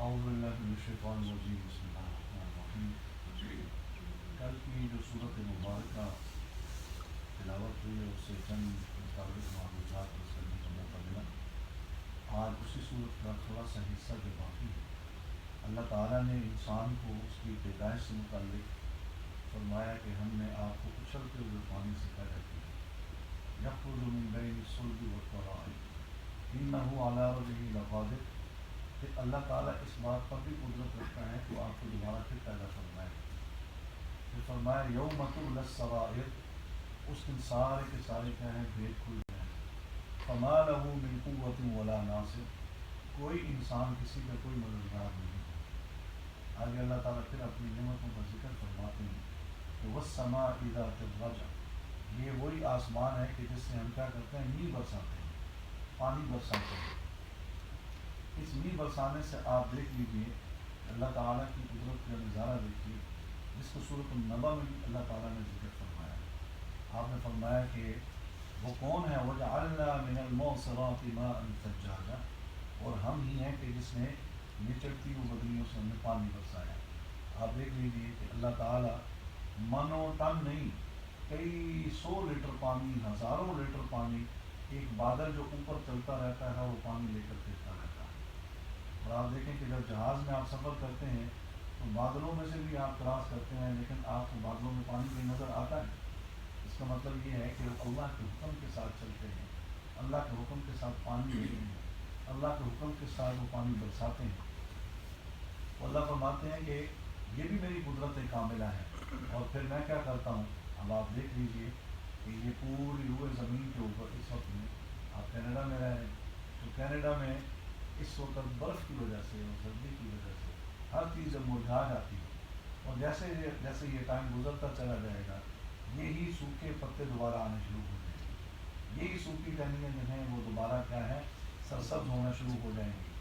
اعوذ باللہ من الشیطان الرجیم بسم اللہ الرحمن الرحیم. کل کی جو صورت مبارکہ تلاوت ہوئی ہے اس سے چند مطابق معلومات حاصل کرنے کا موقع ملا. آج اسی صورت کا تھوڑا سا حصہ جو باقی ہے، اللہ تعالیٰ نے انسان کو اس کی پیدائش سے متعلق فرمایا کہ ہم نے آپ کو اچھلتے ہوئے پانی سے پیدا کیا. یخرج من بین الصلب والترائب انہ علی رجعہ لقادر. پھر اللہ تعالیٰ اس بات پر بھی قدرت رکھتا ہے کہ آپ کو دوبارہ پھر پیدا فرمائے. پھر فرمایا یوم تبلی السرائر، اس دن سارے کے سارے کیا ہیں، بھید کھل جائیں. فما لہ من قوت ولا ناصر، کوئی انسان کسی کا کوئی مددگار نہیں. آگے اللہ تعالیٰ پھر اپنی نعمتوں کا ذکر فرماتے ہیں کہ والسماء ذات الرجع، یہ وہی آسمان ہے کہ جس سے ہم کیا کرتے ہیں، میل برساتے ہیں، پانی برساتے ہیں. اس میل برسانے سے آپ دیکھ لیجئے اللہ تعالیٰ کی قدرت کا نظارہ دیکھیے، جس کو سورۃ النبأ میں بھی اللہ تعالیٰ نے ذکر فرمایا. آپ نے فرمایا کہ وہ کون ہے، وجعلنا من المعصرات ماء ثجاجا، اور ہم ہی ہیں کہ جس نے نچڑتی ہوئی بدلیوں سے ہم نے پانی برسایا. آپ دیکھ لیجئے کہ اللہ تعالیٰ من و ٹن نہیں، کئی 100 لیٹر پانی، ہزاروں لیٹر پانی، ایک بادل جو اوپر چلتا رہتا ہے وہ پانی لے کر پھرتا رہتا ہے. اور آپ دیکھیں کہ جب جہاز میں آپ سفر کرتے ہیں تو بادلوں میں سے بھی آپ کراس کرتے ہیں، لیکن آپ کو بادلوں میں پانی بھی نظر آتا ہے. اس کا مطلب یہ ہے کہ وہ اللہ کے حکم کے ساتھ چلتے ہیں، اللہ کے حکم کے ساتھ پانی لیتے ہیں، اللہ کے حکم کے ساتھ وہ پانی برساتے ہیں. اللہ فرماتے ہیں کہ یہ بھی میری قدرت کاملہ ہے. اور پھر میں کیا کرتا ہوں، اب آپ دیکھ لیجئے کہ یہ پوری روئے زمین کے اوپر اس وقت میں، آپ کینیڈا میں رہ رہے ہیں تو کینیڈا میں اس وقت برف کی وجہ سے اور سردی کی وجہ سے ہر چیز جب مرجھا جاتی ہے، اور جیسے جیسے یہ ٹائم گزرتا چلا جائے گا یہی سوکھے پتے دوبارہ آنے شروع ہو جائیں گے، یہی سوکھی ٹہنیاں جو ہیں وہ دوبارہ کیا ہے، سرسبز ہونا شروع ہو جائیں گی.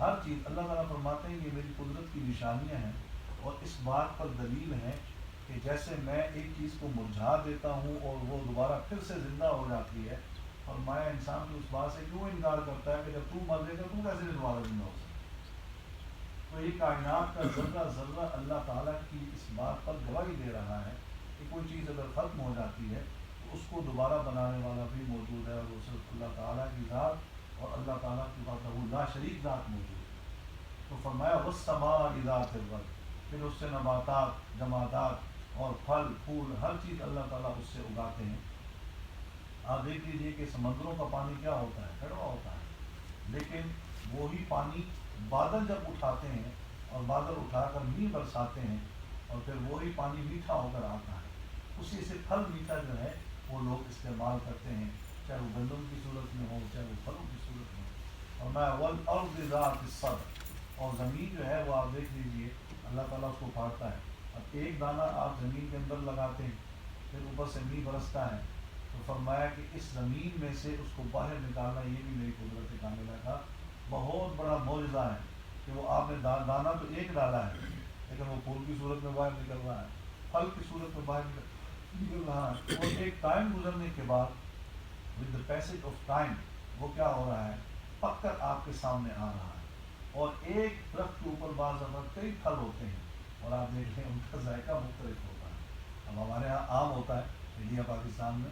ہر چیز اللہ تعالیٰ فرماتے ہیں یہ میری قدرت کی نشانیاں ہیں، اور اس بات پر دلیل ہے کہ جیسے میں ایک چیز کو مرجھا دیتا ہوں اور وہ دوبارہ پھر سے زندہ ہو جاتی ہے، اور مایا انسان تو اس بات سے کیوں انکار کرتا ہے کہ جب تو مر جائے گا تو کیسے دوبارہ زندہ ہو سکتا. تو یہ کائنات کا ذرہ ذرہ اللہ تعالیٰ کی اس بات پر گواہی دے رہا ہے کہ کوئی چیز اگر ختم ہو جاتی ہے تو اس کو دوبارہ بنانے والا بھی موجود ہے، اور وہ صرف اللہ تعالیٰ کی ذات اور اللہ تعالیٰ کی وحدہ لا شریک ذات موجود ہے. تو فرمایا والسماء ذات الرجع، پھر اس سے نباتات، جمادات اور پھل پھول ہر چیز اللہ تعالیٰ اس سے اگاتے ہیں. آپ دیکھ لیجیے کہ سمندروں کا پانی کیا ہوتا ہے، کڑوا ہوتا ہے، لیکن وہی پانی بادل جب اٹھاتے ہیں اور بادل اٹھا کر میل برساتے ہیں اور پھر وہی پانی میٹھا ہو کر آتا ہے، اسی سے پھل میٹھا جو ہے وہ لوگ استعمال کرتے ہیں، چاہے وہ گندم کی صورت میں ہو چاہے وہ پھلوں کی صورت میں ہو. اور میں والارض ذات الصدع، اور زمین جو ہے وہ آپ دیکھ لیجئے اللہ تعالیٰ اس کو پھاڑتا ہے. اب ایک دانہ آپ زمین کے اندر لگاتے ہیں، پھر اوپر سے میل برستا ہے، تو فرمایا کہ اس زمین میں سے اس کو باہر نکالنا یہ بھی میری قدرت کاملہ کا بہت بڑا معجزہ ہے کہ وہ آپ نے دانہ تو ایک ڈالا ہے لیکن وہ پھول کی صورت میں باہر نکل رہا ہے، پھل کی صورت میں باہر نکل رہا ہے. اور ایک ٹائم گزرنے کے بعد with the passage of time وہ کیا ہو رہا ہے، پک کر آپ کے سامنے آ رہا ہے. اور ایک درخت کے اوپر بعض دفعہ کئی پھل ہوتے ہیں اور آپ دیکھ لیں ان کا ذائقہ مختلف ہوتا ہے. اب ہمارے یہاں آم ہوتا ہے انڈیا پاکستان میں،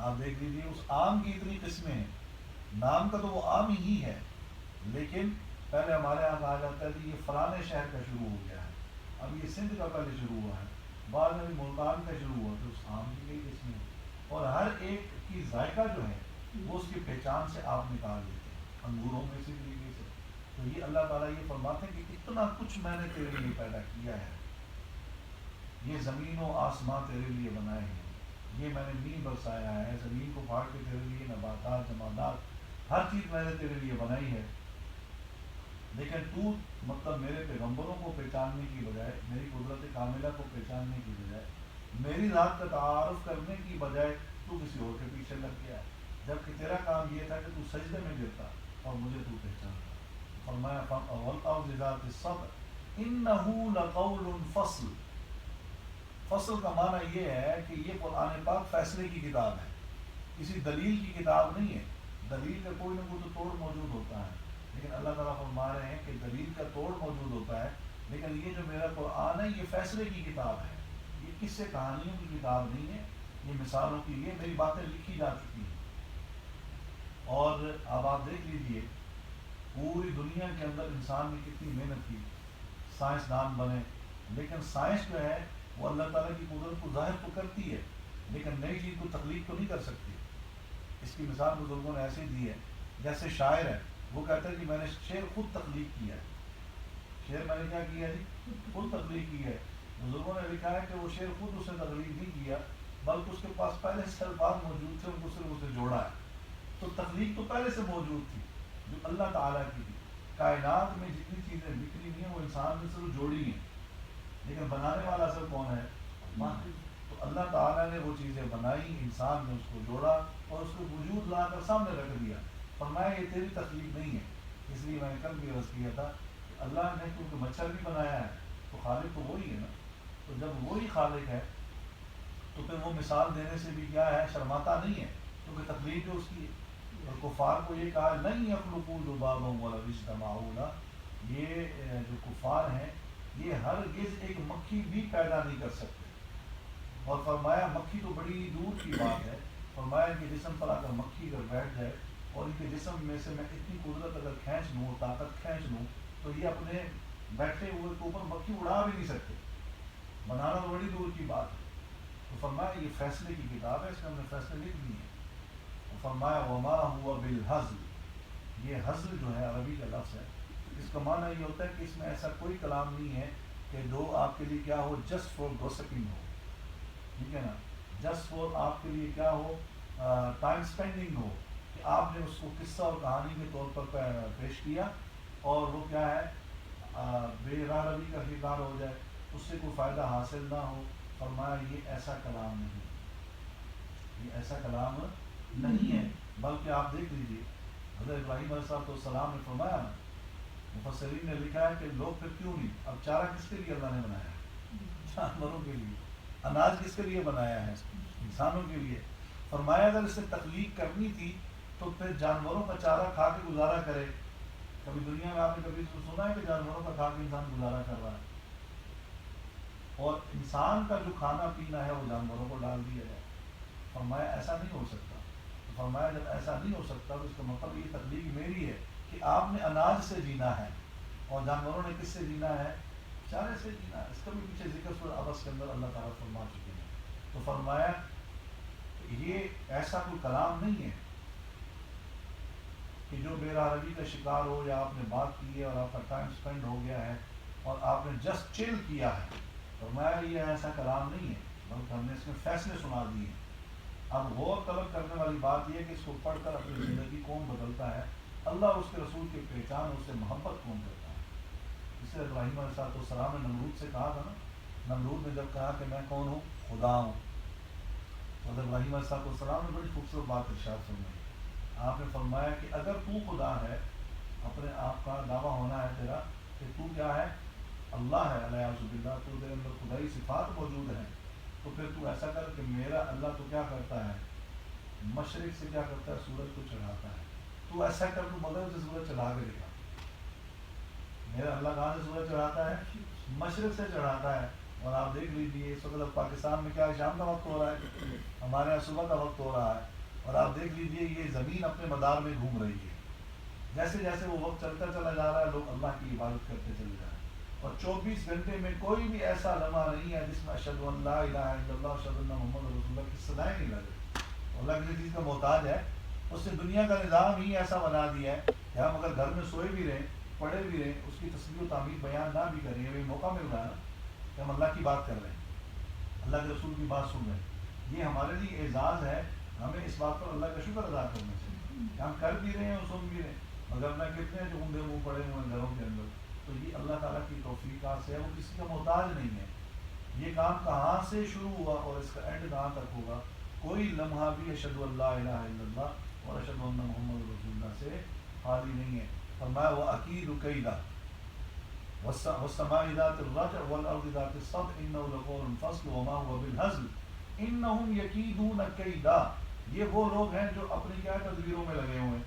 آپ دیکھ لیجیے اس آم کی اتنی قسمیں ہیں، نام کا تو وہ آم ہی ہے، لیکن پہلے ہمارے یہاں کہا جاتا ہے کہ یہ فلانے شہر کا شروع ہو گیا ہے، اب یہ سندھ کا پہلے شروع ہوا ہے، بعد میں ملتان کا شروع ہوا، تو اس آم کی کئی قسمیں ہیں، اور ہر ایک کی ذائقہ جو ہے وہ اس کی پہچان سے آپ نکال دیتے ہیں. انگوروں میں اسی طریقے سے. تو یہ اللہ تعالیٰ یہ فرماتے ہیں کہ اتنا کچھ میں نے تیرے لیے پیدا کیا ہے، یہ زمین و آسمان تیرے لیے بنائے ہیں، یہ میں نے میل برسایا ہے، زمین کو پھاڑ کے تیرے لیے نباتات، جمادات ہر چیز میں نے تیرے لیے بنائی ہے. لیکن تو مطلب میرے پیغمبروں کو پہچاننے کی بجائے، میری قدرت کاملہ کو پہچاننے کی بجائے، میری ذات کا تعارف کرنے کی بجائے تو کسی اور کے پیچھے لگ گیا، جبکہ تیرا کام یہ تھا کہ تو سجدے میں گرتا اور مجھے تو پہچانتا. فرمایا والارض ذات الصدع انہ لقول فصل. فصل کا معنی یہ ہے کہ یہ قرآن پاک فیصلے کی کتاب ہے، کسی دلیل کی کتاب نہیں ہے. دلیل کا کوئی نہ کوئی تو توڑ موجود ہوتا ہے، لیکن اللہ تعالیٰ فرما رہے ہیں کہ دلیل کا توڑ موجود ہوتا ہے، لیکن یہ جو میرا قرآن ہے یہ فیصلے کی کتاب ہے، یہ قصے کہانیوں کی کتاب نہیں ہے، یہ مثالوں کی لیے میری باتیں لکھی جا چکی ہیں۔ اور اب آپ دیکھ لیجئے پوری دنیا کے اندر انسان نے کتنی محنت کی، سائنسدان بنے، لیکن سائنس جو ہے وہ اللہ تعالیٰ کی قدرت کو ظاہر تو کرتی ہے لیکن نئی چیز کو تخلیق تو نہیں کر سکتی۔ اس کی مثال بزرگوں نے ایسے دی ہے، جیسے شاعر ہے وہ کہتا ہے کہ میں نے شعر خود تخلیق کیا ہے، شعر میں نے کیا کیا ہے جی، خود تخلیق کی ہے۔ بزرگوں نے لکھا ہے کہ وہ شعر خود اس نے تخلیق نہیں کیا بلکہ اس کے پاس پہلے سے الفاظ موجود تھے، ان کو صرف اسے جوڑا ہے۔ تو تخلیق تو پہلے سے موجود تھی جو اللہ تعالیٰ کی تھی۔ کائنات میں جتنی چیزیں بکھری ہوئی ہیں وہ انسان نے صرف جوڑی ہیں، لیکن بنانے والا اصل کون ہے؟ اللہ۔ تو اللہ تعالیٰ نے وہ چیزیں بنائی، انسان نے اس کو جوڑا اور اس کو وجود لا کر سامنے رکھ دیا، فرمایا یہ تیری تخلیق نہیں ہے۔ اس لیے میں نے کل بھی عرض کیا تھا کہ اللہ نے کیونکہ مچھر بھی بنایا ہے تو خالق تو وہی ہے نا، تو جب وہی خالق ہے تو پھر وہ مثال دینے سے بھی کیا ہے، شرماتا نہیں ہے، کیونکہ تخلیق جو اس کی ہے۔ اور کفار کو یہ کہا نہیں یخلقوا ذبابا ولو اجتمعوا لہ، یہ جو کفار ہیں یہ ہرگز ایک مکھی بھی پیدا نہیں کر سکتے۔ اور فرمایا مکھی تو بڑی دور کی بات ہے، فرمایا کہ جسم پر اگر مکھی اگر بیٹھ جائے اور ان کے جسم میں سے میں اتنی قدرت اگر کھینچ لوں، طاقت کھینچ لوں، تو یہ اپنے بیٹھے ہوئے کے اوپر مکھی اڑا بھی نہیں سکتے، بنانا تو بڑی دور کی بات ہے۔ تو فرمایا یہ فیصلے کی کتاب ہے، اس میں ہم نے فیصلے لکھ دیے ہیں۔ فرمایا وما ہوا بالحزل، یہ حزل جو ہے عربی کا لفظ ہے، اس کا معنی یہ ہوتا ہے کہ اس میں ایسا کوئی کلام نہیں ہے کہ جو آپ کے لیے کیا ہو جسٹ فور گوسپنگ ہو، ٹھیک ہے نا، جسٹ فور آپ کے لیے کیا ہو ٹائم اسپینڈنگ ہو، کہ آپ نے اس کو قصہ اور کہانی کے طور پر پیش کیا اور وہ کیا ہے بے راہ روی کا شکار ہو جائے، اس سے کوئی فائدہ حاصل نہ ہو۔ فرمایا یہ ایسا کلام نہیں، یہ ایسا کلام نہیں ہے، بلکہ آپ دیکھ لیجئے حضرت ابراہیم علیہ السلام نے فرمایا نا، مفسرین نے لکھا ہے کہ لوگ پھر کیوں نہیں، اب چارہ کس کے لیے اللہ نے بنایا ہے؟ جانوروں کے لیے۔ اناج کس کے لیے بنایا ہے؟ انسانوں کے لیے۔ فرمایا اگر اس نے تخلیق کرنی تھی تو پھر جانوروں کا چارہ کھا کے گزارا کرے۔ کبھی دنیا میں آپ نے کبھی سنا ہے کہ جانوروں کا کھا کے انسان گزارا کر رہا ہے؟ اور انسان کا جو کھانا پینا ہے وہ جانوروں کو ڈال دیا جائے۔ فرمایا ایسا نہیں ہو سکتا۔ فرمایا جب ایسا نہیں ہو سکتا تو اس کا مطلب یہ تخلیق میری ہے کہ آپ نے اناج سے جینا ہے اور جانوروں نے کس سے جینا ہے؟ چارے سے جینا ہے۔ اس کا بھی پیچھے ذکر سورہ عبس کے اندر اللہ تعالیٰ فرما چکے ہیں۔ تو فرمایا یہ ایسا کوئی کلام نہیں ہے کہ جو بے راہ روی کا شکار ہو یا آپ نے بات کی ہے اور آپ کا ٹائم اسپینڈ ہو گیا ہے اور آپ نے جسٹ چل کیا ہے۔ فرمایا یہ ایسا کلام نہیں ہے، بلکہ ہم نے اس میں فیصلے سنا دیے ہیں۔ اب غور طلب کرنے والی بات یہ ہے کہ اس کو پڑھ کر اپنی زندگی کون بدلتا ہے، اللہ اس کے رسول کی پہچان اس سے محبت کون کرتا ہے۔ اس لیے ابراہیم علیہ السلام نے نمرود سے کہا تھا نا، نمرود نے جب کہا کہ میں کون ہوں؟ خدا ہوں، تو ابراہیم علیہ السلام نے بڑی خوبصورت بات ارشاد فرمائی۔ آپ نے فرمایا کہ اگر تو خدا ہے، اپنے آپ کا دعویٰ ہونا ہے تیرا کہ تو کیا ہے؟ اللہ ہے، الیاذ باللہ، تو تیرے اندر خدائی صفات موجود ہیں، تو پھر تو ایسا کر کہ میرا اللہ تو کیا کرتا ہے؟ مشرق سے کیا کرتا ہے؟ سورج کو چڑھاتا ہے۔ تو ایسا کر تو مغرب سے سورج چڑھا کے دکھا۔ میرا اللہ کہاں سے سورج چڑھاتا ہے؟ مشرق سے چڑھاتا ہے۔ اور آپ دیکھ لیجیے اس وقت پاکستان میں کیا شام کا وقت ہو رہا ہے، ہمارے یہاں صبح کا وقت ہو رہا ہے، اور آپ دیکھ لیجیے یہ زمین اپنے مدار میں گھوم رہی ہے۔ جیسے جیسے وہ وقت چلتا چلا جا رہا ہے لوگ اللہ کی عبادت کرتے چلے جا رہے ہیں، اور 24 گھنٹے میں کوئی بھی ایسا لمحہ نہیں ہے جس میں اشہد ان لا الہ الا اللہ اشہد ان محمد رسول اللہ کی صدائیں نہیں لگے۔ اللہ کسی چیز کا محتاج ہے، اس نے دنیا کا نظام ہی ایسا بنا دیا ہے کہ ہم اگر گھر میں سوئے بھی رہیں، پڑھے بھی رہیں، اس کی تسبیح و تعمید بیان نہ بھی کریں، یہ موقع مل رہا ہے نا کہ ہم اللہ کی بات کر رہے ہیں، اللہ کے رسول کی بات سن رہے ہیں، یہ ہمارے لیے اعزاز ہے۔ ہمیں اس بات پر اللہ کا شکر ادا کرنا چاہیے کہ ہم کر بھی رہے ہیں اور سن بھی رہے ہیں، مگر نہ کتنے جو اونڈے منہ پڑے ہوئے ہیں گھروں کے اندر۔ تو یہ اللہ تعالیٰ کی توفیقات سے ہے، وہ کسی کا محتاج نہیں ہے۔ یہ کام کہاں سے شروع ہوا اور اس کا اینڈ کہاں تک ہوگا، کوئی لمحہ بھی اشہد ان لا الہ الا اللہ اور اشہد ان محمد رسول اللہ سے خالی نہیں ہے۔ فرمایا وَأَكِيدُ كَيْدًا وَالسَّمَاءِ ذَاتِ الرَّجْعِ وَالْأَرْضِ ذَاتِ الصَّدْعِ إِنَّهُ لَقَوْلٌ فَصْلٌ وَمَا هُوَ بِالْهَزْلِ إِنَّهُمْ يَكِيدُونَ كَيْدًا۔ یہ وہ لوگ ہیں جو اپنی کیا تدبیروں میں لگے ہوئے ہیں،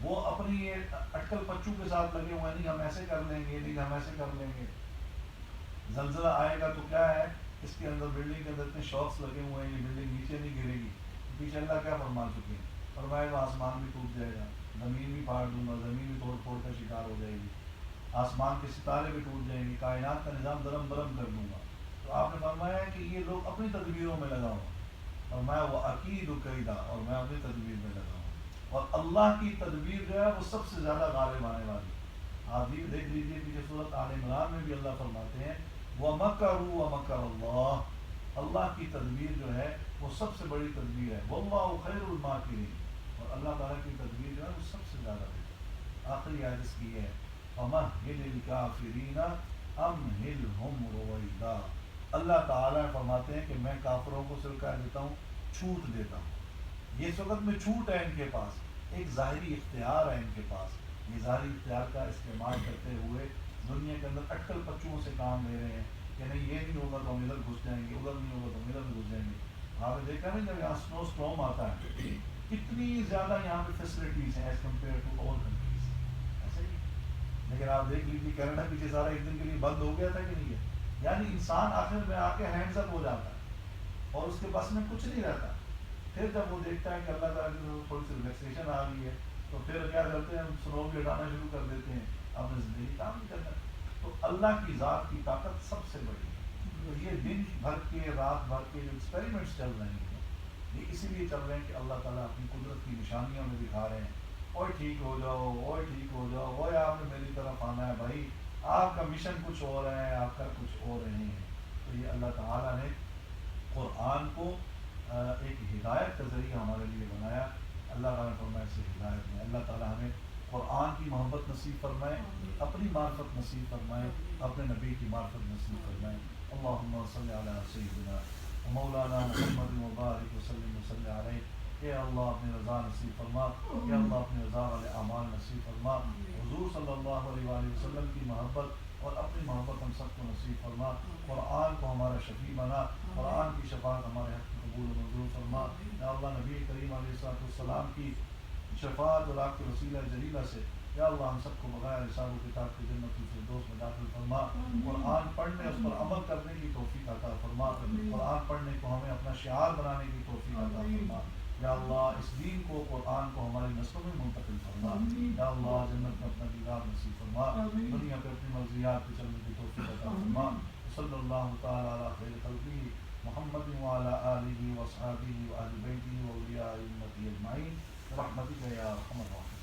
وہ اپنی یہ اٹکل پچو کے ساتھ لگے ہوئے ہیں، نہیں ہم ایسے کر لیں گے، نہیں ہم ایسے کر لیں گے، زلزلہ آئے گا تو کیا ہے اس کے اندر بلڈنگ کے اندر اتنے شاکس لگے ہوئے ہیں، یہ بلڈنگ نیچے نہیں گرے گی. پیچھے اللہ کیا فرما چکے ہیں، فرمائے گا آسمان بھی ٹوٹ جائے گا، زمین بھی پھاڑ دوں گا، زمین بھی توڑ پھوڑ کا شکار ہو جائے گی، آسمان کے ستارے بھی ٹوٹ جائیں گے، کائنات کا نظام درم برم کر دوں گا. تو آپ نے فرمایا ہے کہ یہ لوگ اپنی تدبیروں میں لگا ہوں، اور میں وہ عقید قیدا، اور میں اپنی تدبیر میں لگا ہوں، اور اللہ کی تدبیر جو ہے وہ سب سے زیادہ غالب آنے والی. آپ بھی دیکھ لیجیے پیچھے سورۃ آل عمران میں بھی اللہ فرماتے ہیں وَمَكَرُوا وَمَكَرَ اللَّهُ، اللہ کی تدبیر جو ہے وہ سب سے بڑی تدبیر ہے، وَاللَّهُ خَيْرُ الْمَاكِرِينَ، اور اللہ تعالیٰ کی تدبیر جو ہے وہ سب سے زیادہ بہتر. آخری آیت اس کی ہے فَمَهِّلِ الْكَافِرِينَ أَمْهِلْهُمْ رُوَيْدًا، اللہ تعالیٰ فرماتے ہیں کہ میں کافروں کو صرف کہہ دیتا ہوں، چھوٹ دیتا ہوں. یہ اس وقت میں چھوٹ ہے ان کے پاس، ایک ظاہری اختیار ہے ان کے پاس، یہ ظاہری اختیار کا استعمال کرتے ہوئے دنیا کے اندر اٹکل پچوؤں سے کام لے رہے ہیں کہ نہیں یہ نہیں ہوگا تو ہم ادھر گھس جائیں گے، ادھر نہیں ہوگا تو ہم ادھر گھس جائیں گے. آپ نے دیکھا نا جب یہاں سنو اسٹارم آتا ہے کتنی زیادہ یہاں پہ فیسلٹیز ہیں ایز کمپیئر ٹو اور کنٹریز، ایسا ہی. لیکن آپ دیکھ لیجیے کینیڈا پیچھے سارا ایک دن کے لیے بند ہو گیا تھا کہ نہیں ہے، یعنی انسان آخر میں آ کے ہینڈز اپ ہو جاتا ہے اور اس کے بس میں کچھ نہیں رہتا. پھر جب وہ دیکھتا ہے کہ اللہ تعالیٰ کی تھوڑی سی ریلیکسیشن آ گئی ہے تو پھر کیا کرتے ہیں، ہم سنو بھی ہٹانا شروع کر دیتے ہیں، اپنی زندگی کام نہیں کرتا. تو اللہ کی ذات کی طاقت سب سے بڑی ہے. تو یہ دن بھر کے رات بھر کے جو ایکسپیریمنٹس چل رہے ہیں یہ اسی لیے چل رہے ہیں کہ اللہ تعالیٰ اپنی قدرت کی نشانیاں میں دکھا رہے ہیں، اور ٹھیک ہو جاؤ، اور ٹھیک ہو جاؤ، وہ آپ نے میری طرف آنا ہے بھائی، آپ کا مشن کچھ اور ہے، آپ کا کچھ اور نہیں ہے. تو یہ اللہ تعالیٰ نے قرآن کو ایک ہدایت کا ذریعہ ہمارے لیے بنایا. اللہ تعالیٰ فرمائے سے ہدایت میں اللہ تعالیٰ ہمیں قرآن کی محبت نصیب فرمائے، اپنی معرفت نصیب فرمائے، اپنے نبی کی معرفت نصیب فرمائے. اللہم صلی علی سیدنا مولانا محمد مبارک وسلم وصلی علیہ. اے اللہ اپنی رضا نصیب فرما، اے اللہ اپنی رضا والے اعمال نصیب فرما. حضور صلی اللہ علیہ وآلہ وسلم کی محبت اور اپنی محبت ہم سب کو نصیب فرما. قرآن کو ہمارا شفیع بنا، قرآن کی شفاعت ہمارے حق میں قبول و منظور فرما. یا اللہ نبی کریم علیہ السلام کی شفاعت اور آپ کے وسیلہ جلیلہ سے یا اللہ ہم سب کو بغیر حساب و کتاب کی جنت الفردوس میں داخل فرما. قرآن پڑھنے اس پر عمل کرنے کی توفیق عطا فرما. قرآن پڑھنے کو ہمیں اپنا شعار بنانے کی توفیق عطا فرما. یا اللہ اس دین کو، قرآن کو ہماری نسلوں میں منتقل فرما. یا اللہ جنت میں اپنا دیدار نصیب فرما، دنیا پہ اپنی مرضیات پہ چلنے کی توفیق عطا فرما. صلی اللہ تعالی علی خیر خلقہ محمد وعلی آلہ واصحابہ واہل بیتہ واولیاء امتہ اجمعین برحمتک یا ارحم الراحمین.